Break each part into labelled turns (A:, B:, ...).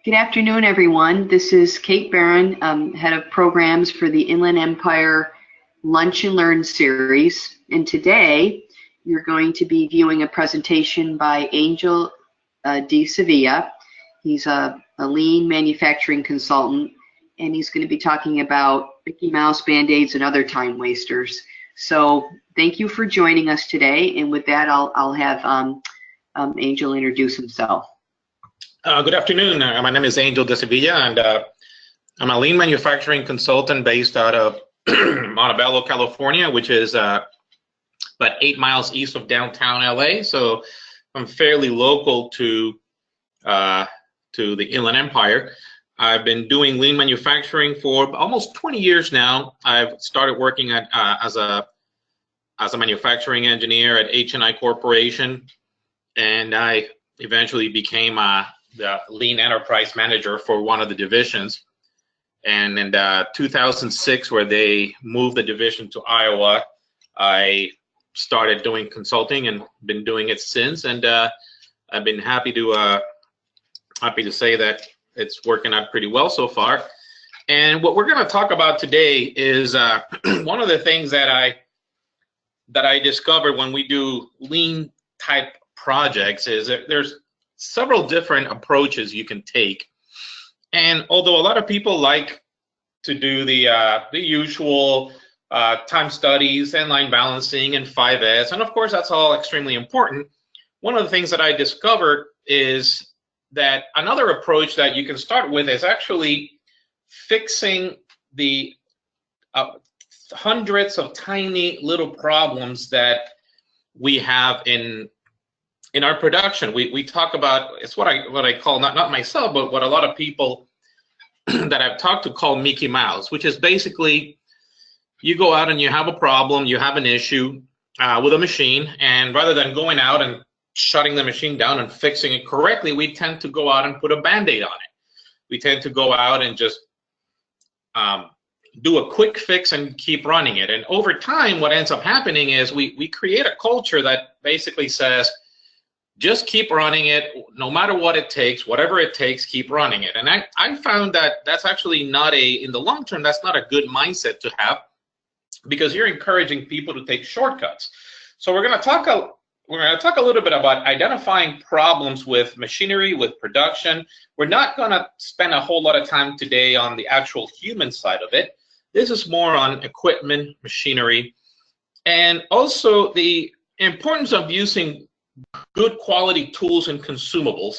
A: Good afternoon, everyone. This is Kate Barron, Head of Programs for the Inland Empire Lunch and Learn series. And today, you're going to be viewing a presentation by Angel de Sevilla. He's a lean manufacturing consultant, and he's going to be talking about Mickey Mouse Band-Aids and other time wasters. So thank you for joining us today. And with that, I'll have Angel introduce himself.
B: Good afternoon. My name is Angel de Sevilla, and I'm a lean manufacturing consultant based out of Montebello, California, which is about 8 miles east of downtown LA. So I'm fairly local to the Inland Empire. I've been doing lean manufacturing for almost 20 years now. I've started working as a manufacturing engineer at H&I Corporation, and I eventually became the lean enterprise manager for one of the divisions. And in 2006, where they moved the division to Iowa, I started doing consulting and been doing it since. And I've been happy to say that it's working out pretty well so far. And what we're going to talk about today is one of the things that I discovered when we do lean type projects is that there's several different approaches you can take. And although a lot of people like to do the usual time studies and line balancing and 5S, and of course that's all extremely important, one of the things that I discovered is that another approach that you can start with is actually fixing the hundreds of tiny little problems that we have in our production. We talk about, it's what I call, not myself, but what a lot of people that I've talked to call Mickey Mouse, which is basically you go out and you have a problem, you have an issue with a machine, and rather than going out and shutting the machine down and fixing it correctly, we tend to go out and put a Band-Aid on it. We tend to go out and just do a quick fix and keep running it. And over time, what ends up happening is we create a culture that basically says, just keep running it, no matter what it takes, whatever it takes, keep running it. And I found that that's actually not in the long term, that's not a good mindset to have, because you're encouraging people to take shortcuts. So we're going to talk a little bit about identifying problems with machinery, with production. We're not going to spend a whole lot of time today on the actual human side of it. This is more on equipment, machinery, and also the importance of using good quality tools and consumables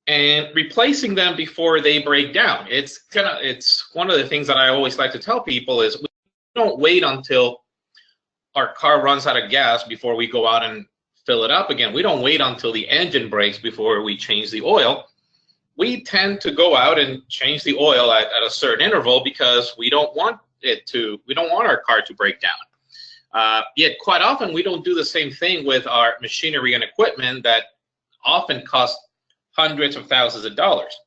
B: and replacing them before they break down. It's one of the things that I always like to tell people is we don't wait until our car runs out of gas before we go out and fill it up again. We don't wait until the engine breaks before we change the oil. We tend to go out and change the oil at a certain interval because we don't want our car to break down. Yet quite often we don't do the same thing with our machinery and equipment that often cost hundreds of thousands of dollars.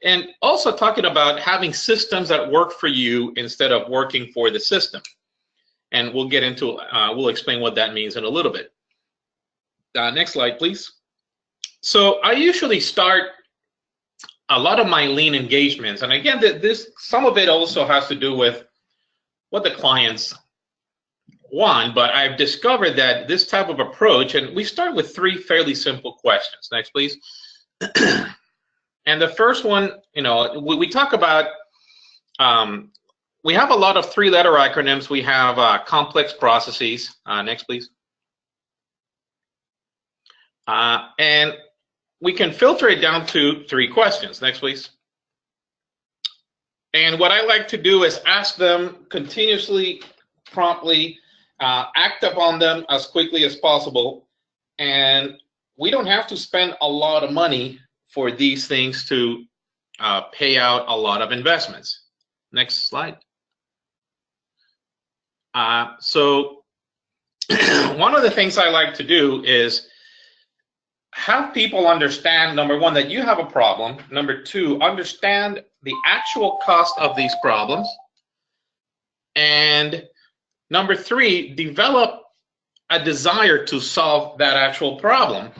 B: And also talking about having systems that work for you instead of working for the system. And we'll get into, we'll explain what that means in a little bit. Next slide, please. So I usually start a lot of my lean engagements, and again, some of it also has to do with what the clients want, but I've discovered that this type of approach, and we start with 3 fairly simple questions. Next, please. And the first one, we talk about, we have a lot of 3-letter acronyms. We have complex processes. Next, please. And we can filter it down to 3 questions. Next, please. And what I like to do is ask them continuously, promptly, act upon them as quickly as possible, and we don't have to spend a lot of money for these things to pay out a lot of investments. Next slide. So one of the things I like to do is have people understand, number 1, that you have a problem. Number 2, understand the actual cost of these problems. And number 3, develop a desire to solve that actual problem.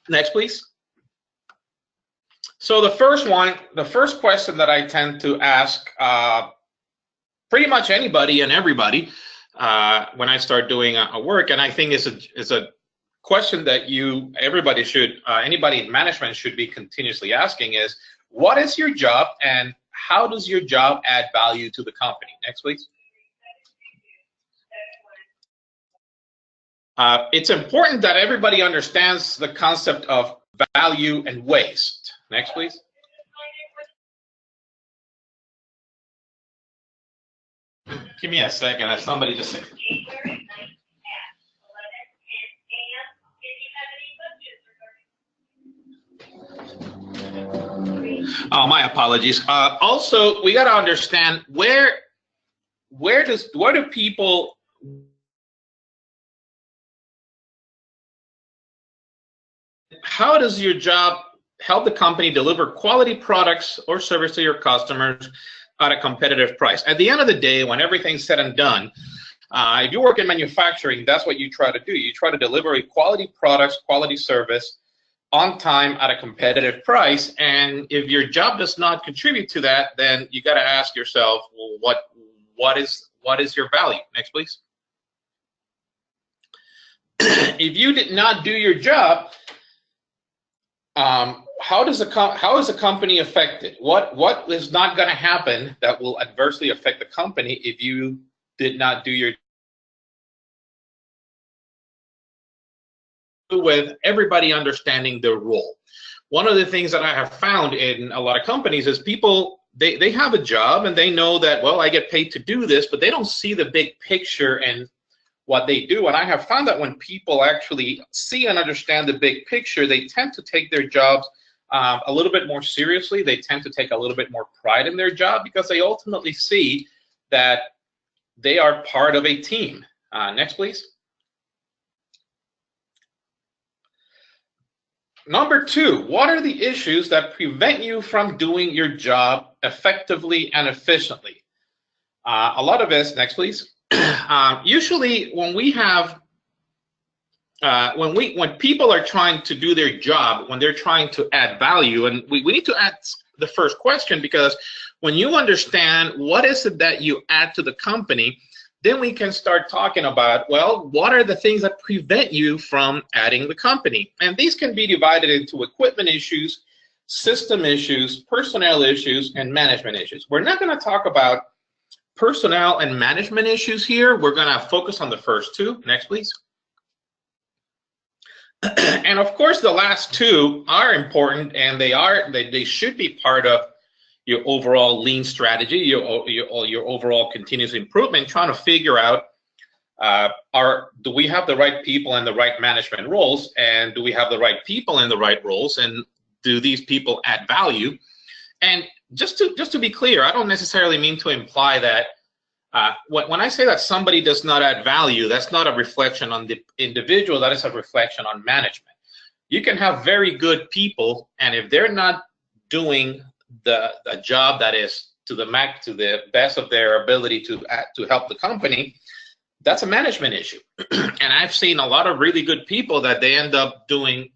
B: Next, please. So the first question that I tend to ask pretty much anybody and everybody when I start doing a work, and I think is a question that anybody in management should be continuously asking is, what is your job and how does your job add value to the company? Next, please. It's important that everybody understands the concept of value and waste. Next, please. Give me a second. Somebody just said. Oh, my apologies. Also, we got to understand where do people how does your job help the company deliver quality products or service to your customers at a competitive price? At the end of the day, when everything's said and done, if you work in manufacturing, that's what you try to do. You try to deliver a quality products, quality service on time at a competitive price. And if your job does not contribute to that, then you got to ask yourself, well, what is your value? Next, please. If you did not do your job, how is the company affected? What is not going to happen that will adversely affect the company if you did not do your job? With everybody understanding their role. One of the things that I have found in a lot of companies is people, they have a job and they know that, well, I get paid to do this, but they don't see the big picture and what they do. And I have found that when people actually see and understand the big picture, they tend to take their jobs a little bit more seriously. They tend to take a little bit more pride in their job because they ultimately see that they are part of a team. Next, please. Number two, what are the issues that prevent you from doing your job effectively and efficiently? A lot of us, next please. Usually when we have, when people are trying to do their job, when they're trying to add value, and we need to ask the first question, because when you understand what is it that you add to the company, then we can start talking about, well, what are the things that prevent you from adding the company? And these can be divided into equipment issues, system issues, personnel issues, and management issues. We're not going to talk about personnel and management issues here. We're going to focus on the first two. Next, please. And of course, the last two are important, and they should be part of your overall lean strategy, your overall continuous improvement, trying to figure out, do we have the right people in the right management roles, and do we have the right people in the right roles, and do these people add value? And just to be clear, I don't necessarily mean to imply that when I say that somebody does not add value, that's not a reflection on the individual, that is a reflection on management. You can have very good people, and if they're not doing the job that is to the best of their ability to help the company, that's a management issue. And I've seen a lot of really good people that they end up doing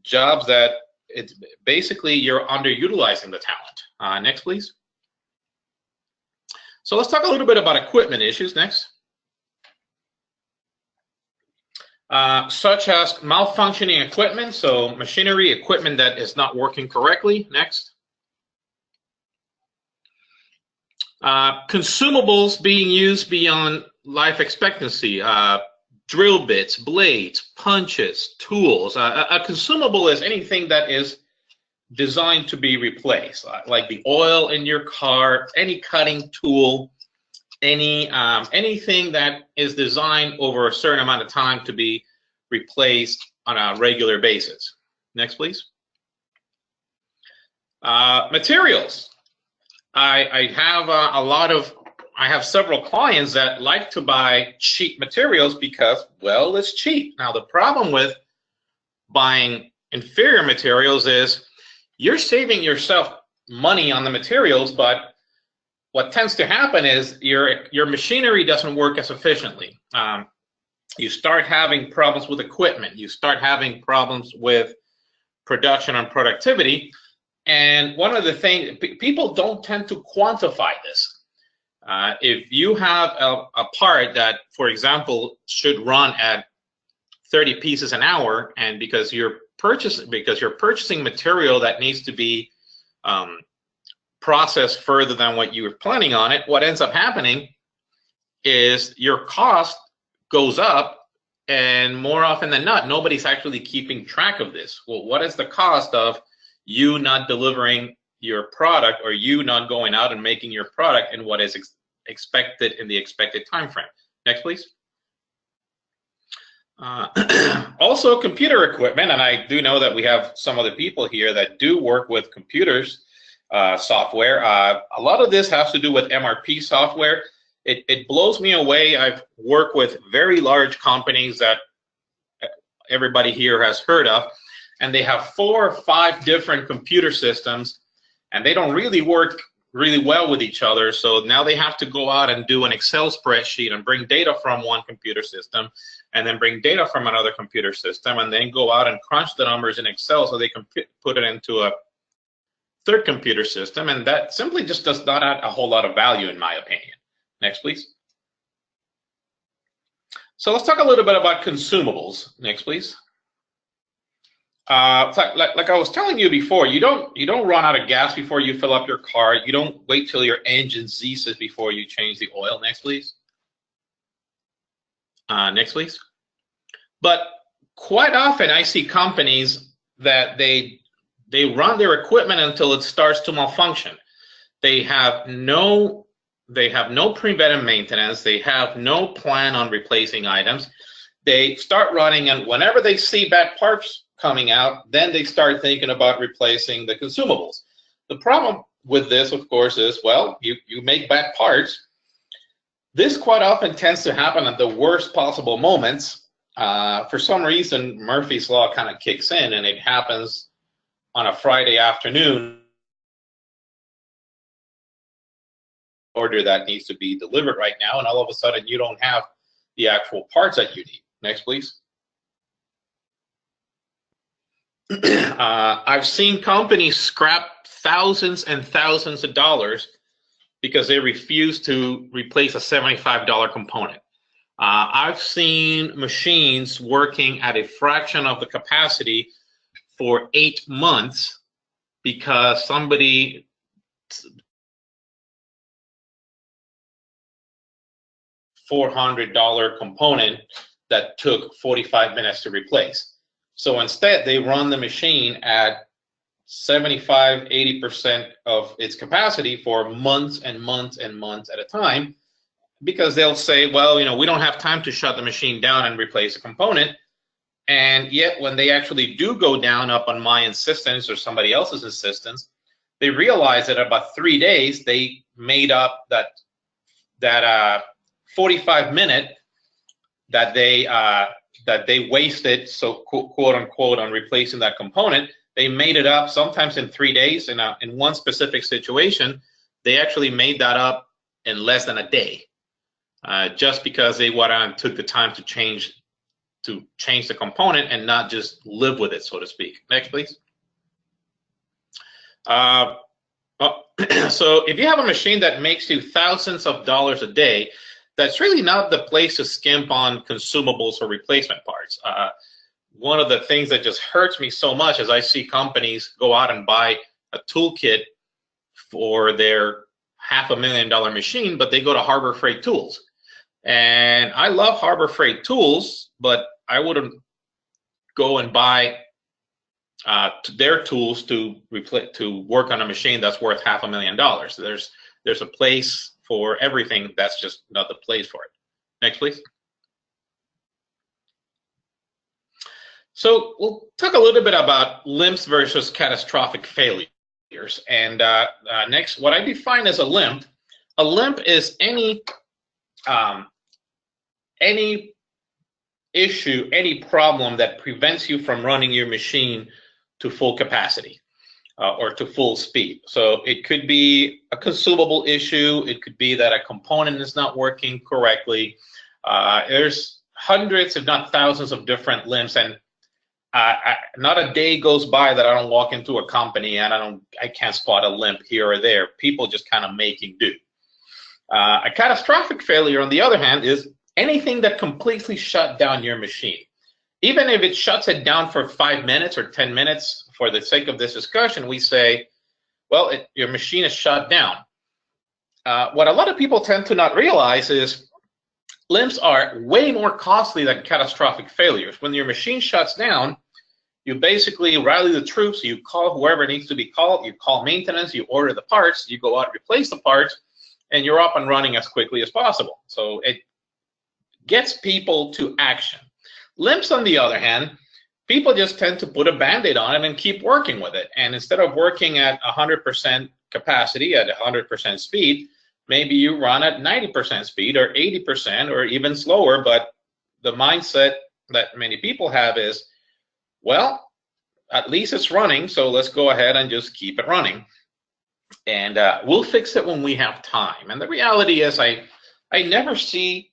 B: jobs that it's basically you're underutilizing the talent. Next, please. So let's talk a little bit about equipment issues. Next. Such as malfunctioning equipment, so machinery, equipment that is not working correctly. Next. Consumables being used beyond life expectancy, drill bits, blades, punches, tools. A consumable is anything that is designed to be replaced, like the oil in your car, any cutting tool, anything that is designed over a certain amount of time to be replaced on a regular basis. Next, please. Materials. I have several clients that like to buy cheap materials because, well, it's cheap. Now, the problem with buying inferior materials is you're saving yourself money on the materials, but what tends to happen is your machinery doesn't work as efficiently. You start having problems with equipment. You start having problems with production and productivity. And one of the things, people don't tend to quantify this. If you have a part that, for example, should run at 30 pieces an hour, and because you're purchasing material that needs to be processed further than what you were planning on it, what ends up happening is your cost goes up, and more often than not, nobody's actually keeping track of this. Well, what is the cost of you not delivering your product, or you not going out and making your product in what is expected in the expected time frame? Next, please. Also, computer equipment, and I do know that we have some other people here that do work with computers software. A lot of this has to do with MRP software. It blows me away. I've worked with very large companies that everybody here has heard of, and they have 4 or 5 different computer systems, and they don't really work really well with each other. So now they have to go out and do an Excel spreadsheet and bring data from one computer system, and then bring data from another computer system, and then go out and crunch the numbers in Excel so they can put it into a third computer system. And that simply just does not add a whole lot of value, in my opinion. Next, please. So let's talk a little bit about consumables. Next, please. Like I was telling you before, you don't run out of gas before you fill up your car. You don't wait till your engine seizes before you change the oil. Next, please. Next, please. But quite often I see companies that they run their equipment until it starts to malfunction. They have no preventive maintenance. They have no plan on replacing items. They start running, and whenever they see bad parts coming out, then they start thinking about replacing the consumables. The problem with this, of course, is, well, you make bad parts. This quite often tends to happen at the worst possible moments. For some reason, Murphy's Law kind of kicks in, and it happens on a Friday afternoon. Order that needs to be delivered right now, and all of a sudden you don't have the actual parts that you need. Next, please. I've seen companies scrap thousands and thousands of dollars because they refuse to replace a $75 component. I've seen machines working at a fraction of the capacity for 8 months because somebody $400 component that took 45 minutes to replace. So instead, they run the machine at 75, 80% of its capacity for months and months and months at a time, because they'll say, well, we don't have time to shut the machine down and replace a component. And yet, when they actually do go down up on my insistence or somebody else's insistence, they realize that about 3 days, they made up that 45-minute that they wasted, so quote unquote, on replacing that component. They made it up sometimes in 3 days. In one specific situation, they actually made that up in less than a day, just because they went on and took the time to change the component and not just live with it, so to speak. Next, please. So if you have a machine that makes you thousands of dollars a day, that's really not the place to skimp on consumables or replacement parts. One of the things that just hurts me so much is I see companies go out and buy a toolkit for their $500,000 machine, but they go to Harbor Freight Tools. And I love Harbor Freight Tools, but I wouldn't go and buy their tools to work on a machine that's worth $500,000. There's a place for everything. That's just not the place for it. Next, please. So we'll talk a little bit about limps versus catastrophic failures. And next, what I define as a limp is any issue, any problem that prevents you from running your machine to full capacity or to full speed. So it could be a consumable issue. It could be that a component is not working correctly. There's hundreds, if not thousands, of different limps, and not a day goes by that I don't walk into a company and I can't spot a limp here or there. People just kind of making do. A catastrophic failure, on the other hand, is anything that completely shut down your machine. Even if it shuts it down for 5 minutes or 10 minutes, for the sake of this discussion, we say, well, your machine is shut down. What a lot of people tend to not realize is limps are way more costly than catastrophic failures. When your machine shuts down, you basically rally the troops, you call whoever needs to be called, you call maintenance, you order the parts, you go out, replace the parts, and you're up and running as quickly as possible. So it gets people to action. Limps, on the other hand, people just tend to put a Band-Aid on it and keep working with it. And instead of working at 100% capacity, at 100% speed, maybe you run at 90% speed or 80% or even slower. But the mindset that many people have is, well, at least it's running, so let's go ahead and just keep it running. And we'll fix it when we have time. And the reality is I never see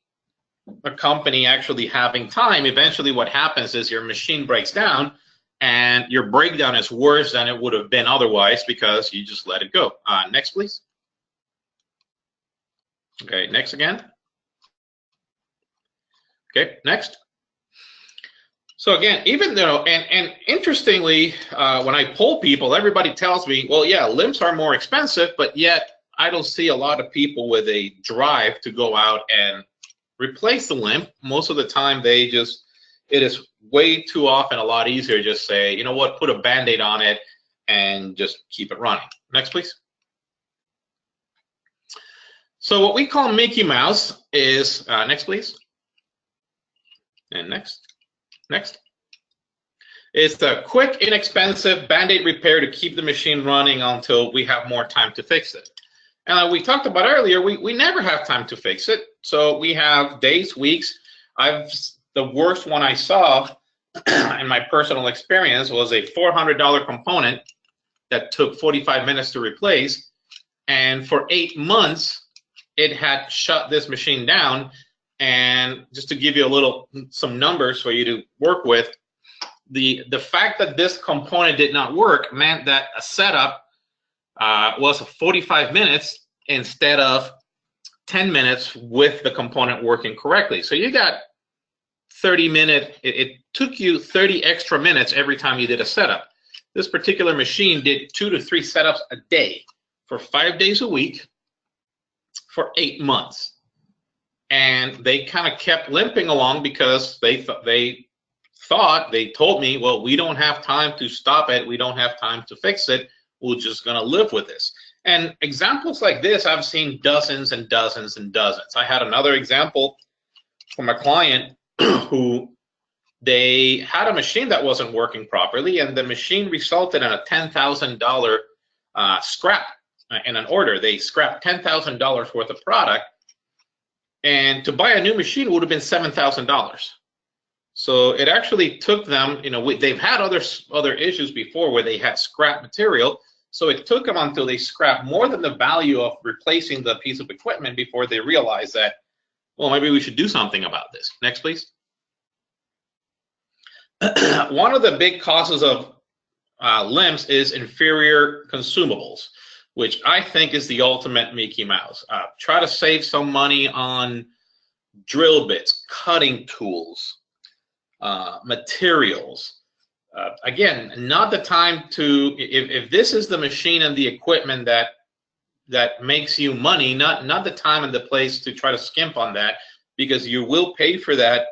B: a company actually having time. Eventually what happens is your machine breaks down and your breakdown is worse than it would have been otherwise because you just let it go. Next, please. Okay, next again. Okay, next. So again, even though, and interestingly, when I poll people, everybody tells me, well, yeah, limps are more expensive, but yet I don't see a lot of people with a drive to go out and replace the limp. Most of the time, it is way too often a lot easier to just say, you know what, put a Band-Aid on it and just keep it running. Next, please. So what we call Mickey Mouse is, next, please. And next. Next. It's a quick, inexpensive Band-Aid repair to keep the machine running until we have more time to fix it. And like we talked about earlier, we never have time to fix it. So we have days, weeks. The worst one I saw in my personal experience was a $400 component that took 45 minutes to replace. And for 8 months, it had shut this machine down. And just to give you some numbers for you to work with, the fact that this component did not work meant that a setup was 45 minutes instead of 10 minutes with the component working correctly. So you got 30-minute, it took you 30 extra minutes every time you did a setup. This particular machine did 2 to 3 setups a day for 5 days a week for 8 months. And they kind of kept limping along because they told me, well, we don't have time to stop it. We don't have time to fix it. We're just going to live with this. And examples like this, I've seen dozens and dozens and dozens. I had another example from a client who they had a machine that wasn't working properly, and the machine resulted in a $10,000 scrap in an order. They scrapped $10,000 worth of product. And to buy a new machine would have been $7,000. So it actually took them, they've had other issues before where they had scrap material. So it took them until they scrapped more than the value of replacing the piece of equipment before they realized that, well, maybe we should do something about this. Next, please. One of the big causes of limps is inferior consumables, which I think is the ultimate Mickey Mouse. Try to save some money on drill bits, cutting tools, materials. Again, not the time to, if this is the machine and the equipment that makes you money, not the time and the place to try to skimp on that, because you will pay for that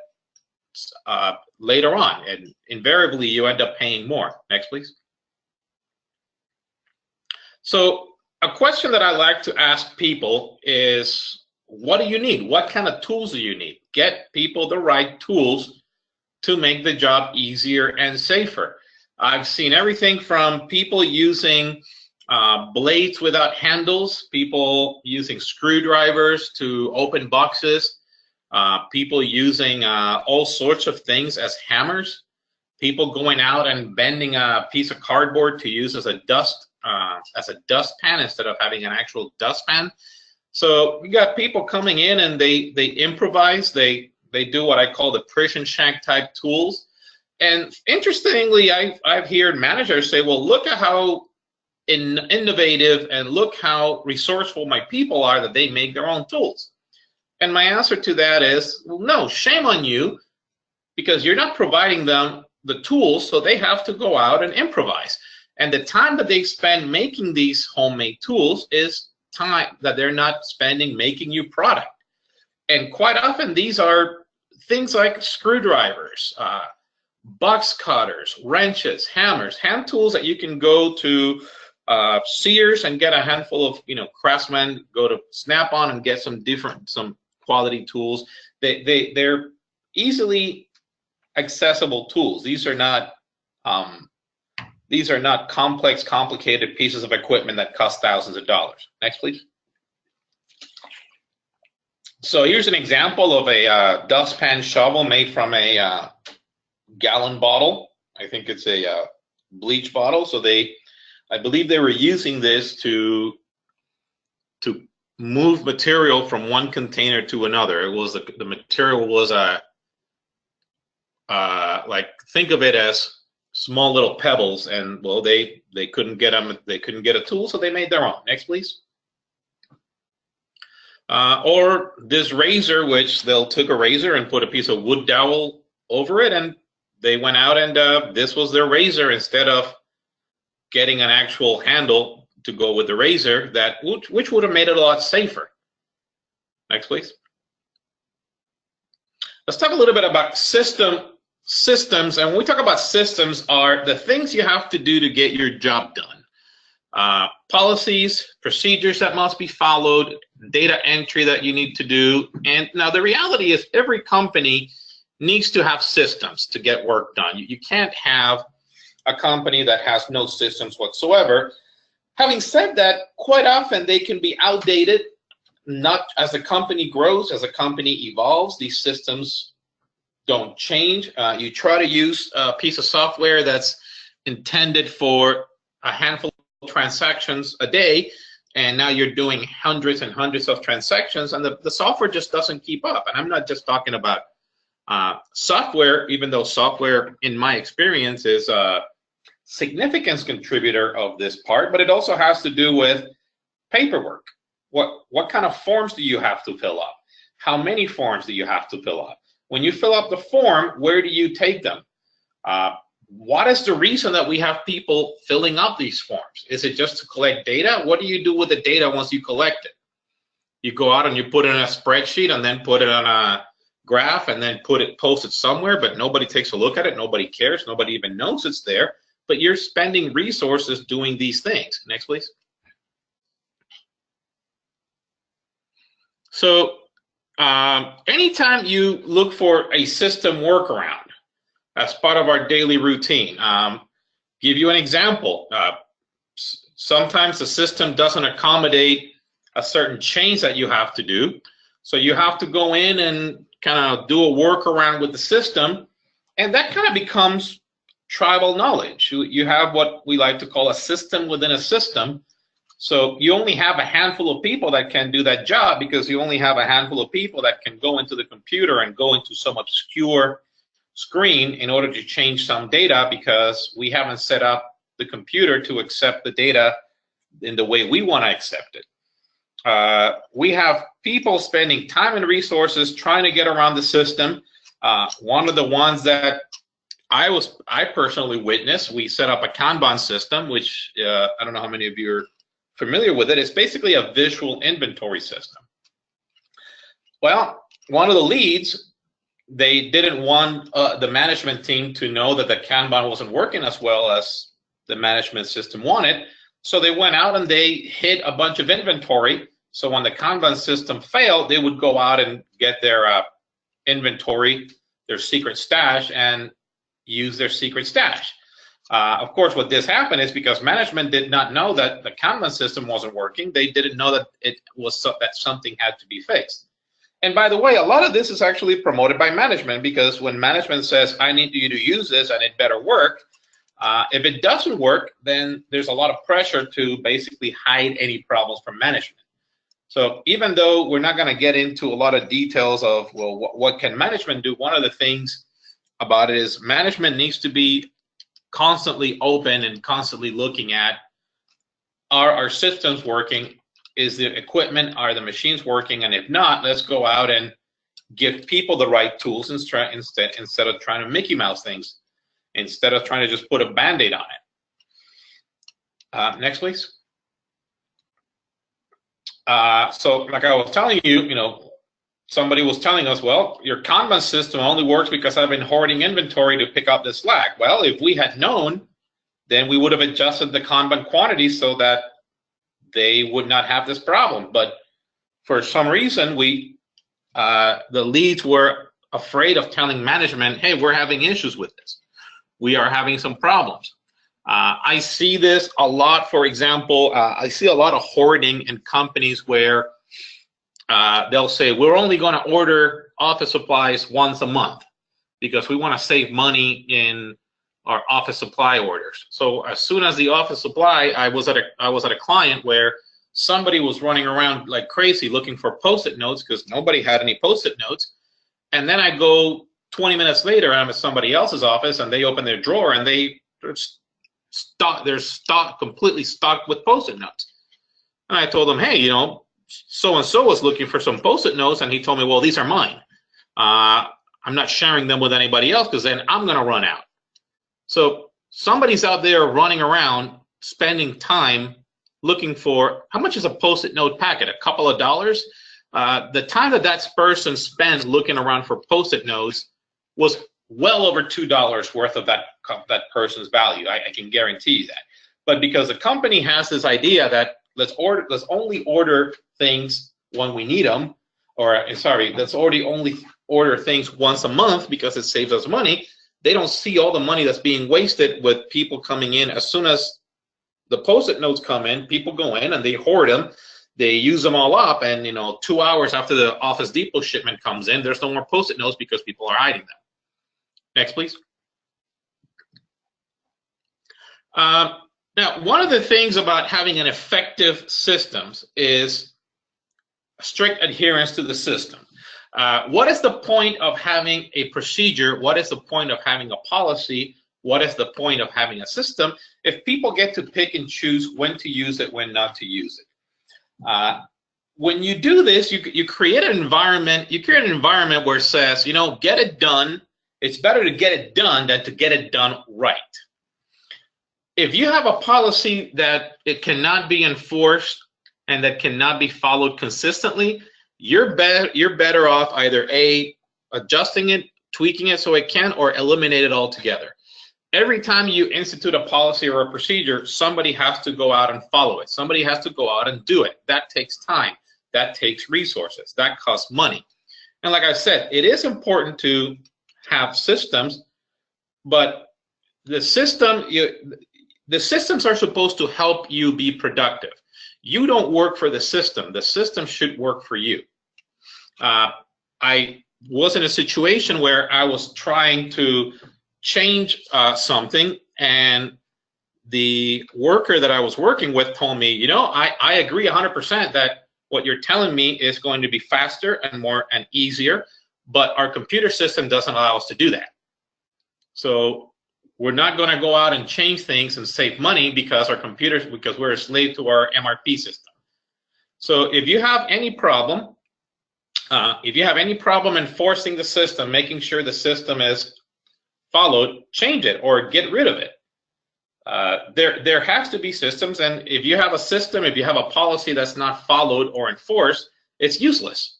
B: later on, and invariably you end up paying more. Next, please. So a question that I like to ask people is, what do you need? What kind of tools do you need? Get people the right tools to make the job easier and safer. I've seen everything from people using blades without handles, people using screwdrivers to open boxes, people using all sorts of things as hammers, people going out and bending a piece of cardboard to use as a dustpan instead of having an actual dustpan. So we got people coming in and they improvise, they do what I call the prison shank type tools. And interestingly, I've heard managers say, well, look at how innovative and look how resourceful my people are that they make their own tools. And my answer to that is, well, no, shame on you, because you're not providing them the tools, so they have to go out and improvise. And the time that they spend making these homemade tools is time that they're not spending making you product. And quite often these are things like screwdrivers, box cutters, wrenches, hammers, hand tools that you can go to Sears and get a handful of, craftsmen, go to Snap-on and get some quality tools. They're easily accessible tools. These are not complex, complicated pieces of equipment that cost thousands of dollars. Next, please. So here's an example of a dustpan shovel made from a gallon bottle. I think it's a bleach bottle. So I believe they were using this to move material from one container to another. It was the material was like, think of it as small little pebbles, and well, they couldn't get them. They couldn't get a tool, so they made their own. Next, please. Or this razor, which they'll took a razor and put a piece of wood dowel over it, and they went out and this was their razor instead of getting an actual handle to go with the razor, which would have made it a lot safer. Next, please. Let's talk a little bit about systems, and when we talk about systems, are the things you have to do to get your job done. Policies, procedures that must be followed, data entry that you need to do. And now the reality is every company needs to have systems to get work done. You can't have a company that has no systems whatsoever. Having said that, quite often they can be outdated. Not as the company grows, as a company evolves, these systems don't change. You try to use a piece of software that's intended for a handful of transactions a day, and now you're doing hundreds and hundreds of transactions, and the software just doesn't keep up. And I'm not just talking about software, even though software, in my experience, is a significant contributor of this part, but it also has to do with paperwork. What kind of forms do you have to fill up? How many forms do you have to fill up? When you fill up the form, where do you take them? What is the reason that we have people filling up these forms? Is it just to collect data? What do you do with the data once you collect it? You go out and you put it in a spreadsheet and then put it on a graph and then post it somewhere, but nobody takes a look at it, nobody cares, nobody even knows it's there, but you're spending resources doing these things. Next, please. So anytime you look for a system workaround as part of our daily routine, give you an example. Sometimes the system doesn't accommodate a certain change that you have to do. So you have to go in and kind of do a workaround with the system, and that kind of becomes tribal knowledge. You have what we like to call a system within a system. So you only have a handful of people that can do that job because you only have a handful of people that can go into the computer and go into some obscure screen in order to change some data, because we haven't set up the computer to accept the data in the way we want to accept it. We have people spending time and resources trying to get around the system. One of the ones that I personally witnessed, we set up a Kanban system, which I don't know how many of you are familiar with it. It's basically a visual inventory system. Well, one of the leads, they didn't want the management team to know that the Kanban wasn't working as well as the management system wanted. So they went out and they hid a bunch of inventory. So when the Kanban system failed, they would go out and get their inventory, their secret stash, and use their secret stash. Of course, what this happened is because management did not know that the Kanban system wasn't working. They didn't know that it was that something had to be fixed. And by the way, a lot of this is actually promoted by management, because when management says, I need you to use this and it better work, if it doesn't work, then there's a lot of pressure to basically hide any problems from management. So even though we're not going to get into a lot of details of, well, what can management do, one of the things about it is management needs to be constantly open and constantly looking at, are our systems working? Is the equipment, are the machines working? And if not, let's go out and give people the right tools instead of trying to Mickey Mouse things, instead of trying to just put a Band-Aid on it. Next, please. So like I was telling you, somebody was telling us, well, your Kanban system only works because I've been hoarding inventory to pick up the slack. Well, if we had known, then we would have adjusted the Kanban quantity so that they would not have this problem. But for some reason, the leads were afraid of telling management, hey, we're having issues with this. We are having some problems. I see this a lot. For example, I see a lot of hoarding in companies where they'll say, we're only going to order office supplies once a month because we want to save money in our office supply orders. So as soon as the office supply, I was at a client where somebody was running around like crazy looking for Post-it notes because nobody had any Post-it notes. And then I go 20 minutes later, I'm at somebody else's office and they open their drawer and they're completely stocked with Post-it notes. And I told them, hey, so-and-so was looking for some Post-it notes, and he told me, well, these are mine. I'm not sharing them with anybody else because then I'm going to run out. So somebody's out there running around spending time looking for, how much is a Post-it note packet? A couple of dollars? The time that person spent looking around for Post-it notes was well over $2 worth of that person's value. I can guarantee you that. But because the company has this idea that let's only order things when we need them, let's only order things once a month because it saves us money. They don't see all the money that's being wasted with people coming in. As soon as the Post-it notes come in, people go in and they hoard them. They use them all up, and 2 hours after the Office Depot shipment comes in, there's no more Post-it notes because people are hiding them. Next, please. Now, one of the things about having an effective systems is strict adherence to the system. What is the point of having a procedure? What is the point of having a policy? What is the point of having a system if people get to pick and choose when to use it, when not to use it? When you do this, you create an environment. You create an environment where it says, get it done. It's better to get it done than to get it done right. If you have a policy that it cannot be enforced and that cannot be followed consistently, you're better off either adjusting it, tweaking it so it can, or eliminate it altogether. Every time you institute a policy or a procedure, somebody has to go out and follow it. Somebody has to go out and do it. That takes time. That takes resources. That costs money. And like I said, it is important to have systems, but the systems are supposed to help you be productive. You don't work for the system. The system should work for you. I was in a situation where I was trying to change something, and the worker that I was working with told me, I agree 100% that what you're telling me is going to be faster and more and easier, but our computer system doesn't allow us to do that. So we're not going to go out and change things and save money because we're a slave to our MRP system. So if you have any problem, enforcing the system, making sure the system is followed, change it or get rid of it. There has to be systems, and if you have a system, if you have a policy that's not followed or enforced, it's useless.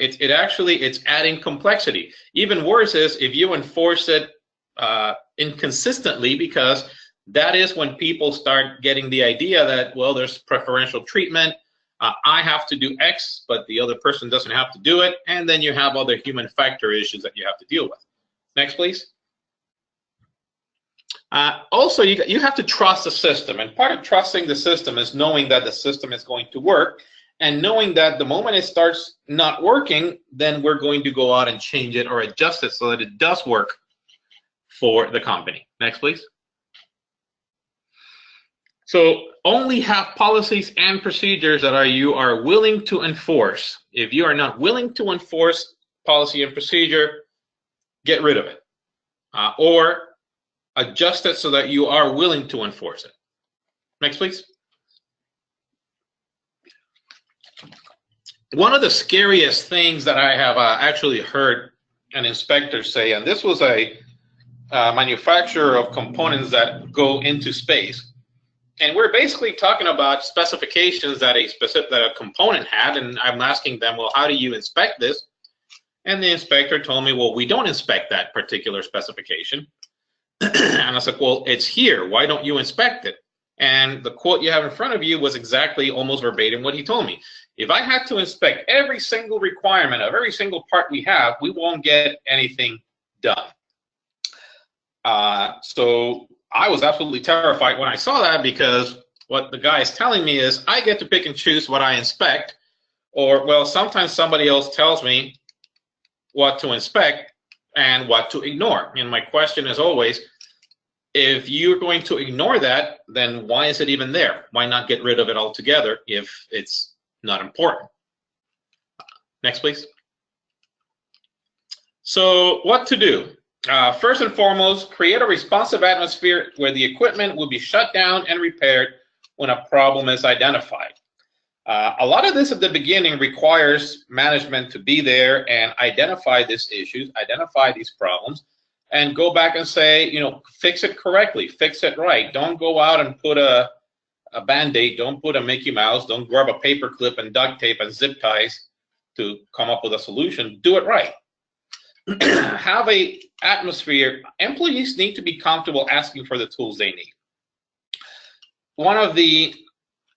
B: It's adding complexity. Even worse is if you enforce it inconsistently, because that is when people start getting the idea that, well, there's preferential treatment. I have to do X, but the other person doesn't have to do it, and then you have other human factor issues that you have to deal with. Next, please. Also, you have to trust the system, and part of trusting the system is knowing that the system is going to work, and knowing that the moment it starts not working, then we're going to go out and change it or adjust it so that it does work for the company. Next, please. So only have policies and procedures that you are willing to enforce. If you are not willing to enforce policy and procedure, get rid of it. or adjust it so that you are willing to enforce it. Next, please. One of the scariest things that I have actually heard an inspector say, and this was a manufacturer of components that go into space, and we're basically talking about specifications that a component had, and I'm asking them, well, how do you inspect this? And the inspector told me, well, we don't inspect that particular specification. And I said, well, it's here. Why don't you inspect it? And the quote you have in front of you was exactly almost verbatim what he told me. If I had to inspect every single requirement of every single part we have, we won't get anything done. So I was absolutely terrified when I saw that, because what the guy is telling me is I get to pick and choose what I inspect, or, well, sometimes somebody else tells me what to inspect and what to ignore. And my question is always, if you're going to ignore that, then why is it even there? Why not get rid of it altogether if it's not important? Next, please. So what to do? First and foremost, create a responsive atmosphere where the equipment will be shut down and repaired when a problem is identified. A lot of this at the beginning requires management to be there and identify these issues, identify these problems, and go back and say, fix it correctly, fix it right. Don't go out and put a Band-Aid, don't put a Mickey Mouse, don't grab a paper clip and duct tape and zip ties to come up with a solution. Do it right. Have a atmosphere. Employees need to be comfortable asking for the tools they need. One of the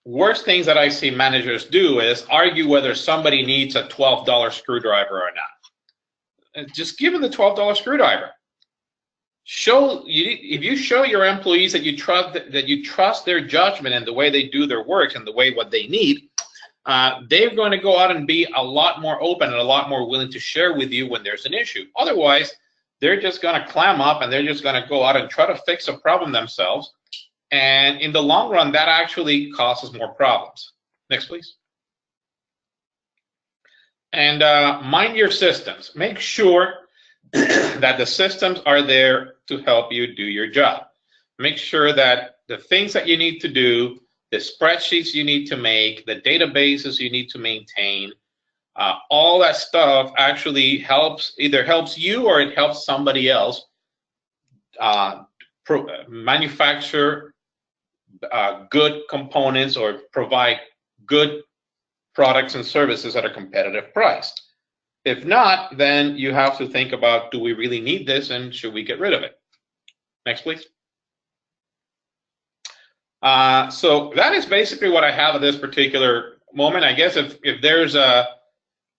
B: worst things that I see managers do is argue whether somebody needs a $12 screwdriver or not. And just give them the $12 screwdriver. If you show your employees that you trust their judgment and the way they do their work and the way what they need, they're going to go out and be a lot more open and a lot more willing to share with you when there's an issue. Otherwise, they're just going to clam up and they're just going to go out and try to fix a problem themselves. And in the long run, that actually causes more problems. Next, please. And mind your systems. Make sure that the systems are there to help you do your job. Make sure that the things that you need to do, the spreadsheets you need to make, the databases you need to maintain, all that stuff actually either helps you or it helps somebody else manufacture good components or provide good products and services at a competitive price. If not, then you have to think about, do we really need this and should we get rid of it? Next, please. So that is basically what I have at this particular moment. I guess if there's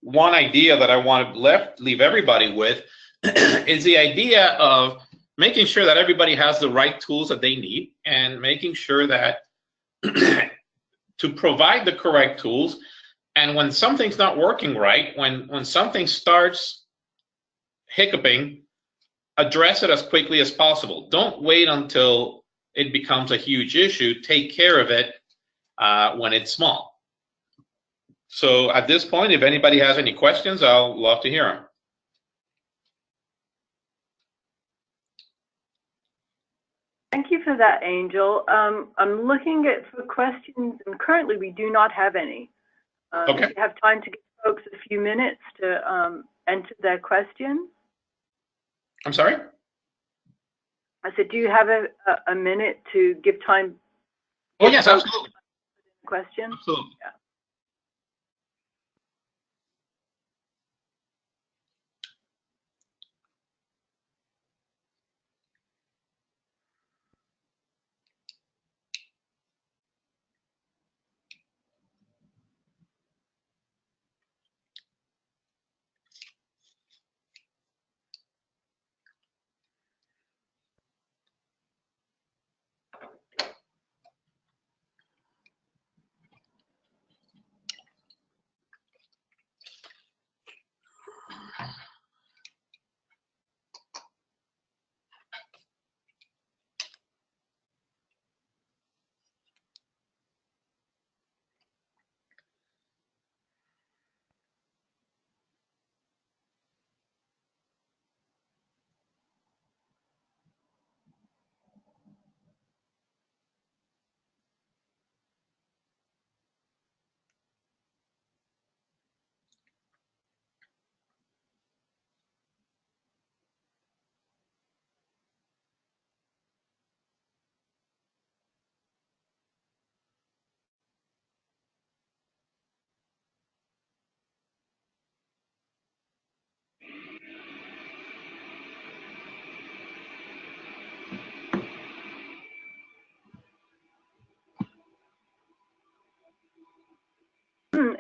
B: one idea that I want to leave everybody with, is the idea of making sure that everybody has the right tools that they need and making sure that to provide the correct tools. And when something's not working right, when something starts hiccuping, address it as quickly as possible. Don't wait until it becomes a huge issue. Take care of it when it's small. So at this point, if anybody has any questions, I'll love to hear them.
C: Thank you for that, Angel. I'm looking for questions, and currently we do not have any.
B: Okay.
C: We have time to give folks a few minutes to enter their questions.
B: I'm sorry?
C: I said, do you have a minute to give time?
B: Oh, yes, absolutely.
C: Question?
B: Absolutely.
C: Yeah.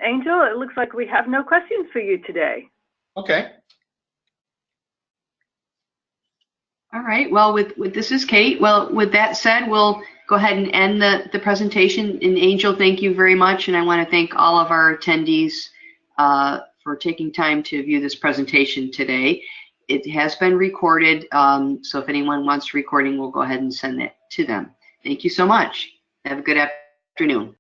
C: Angel, it looks like we have no questions for you today.
B: Okay.
A: All right. Well, this is Kate. Well, with that said, we'll go ahead and end the presentation. And Angel, thank you very much. And I want to thank all of our attendees for taking time to view this presentation today. It has been recorded, so if anyone wants recording, we'll go ahead and send it to them. Thank you so much. Have a good afternoon.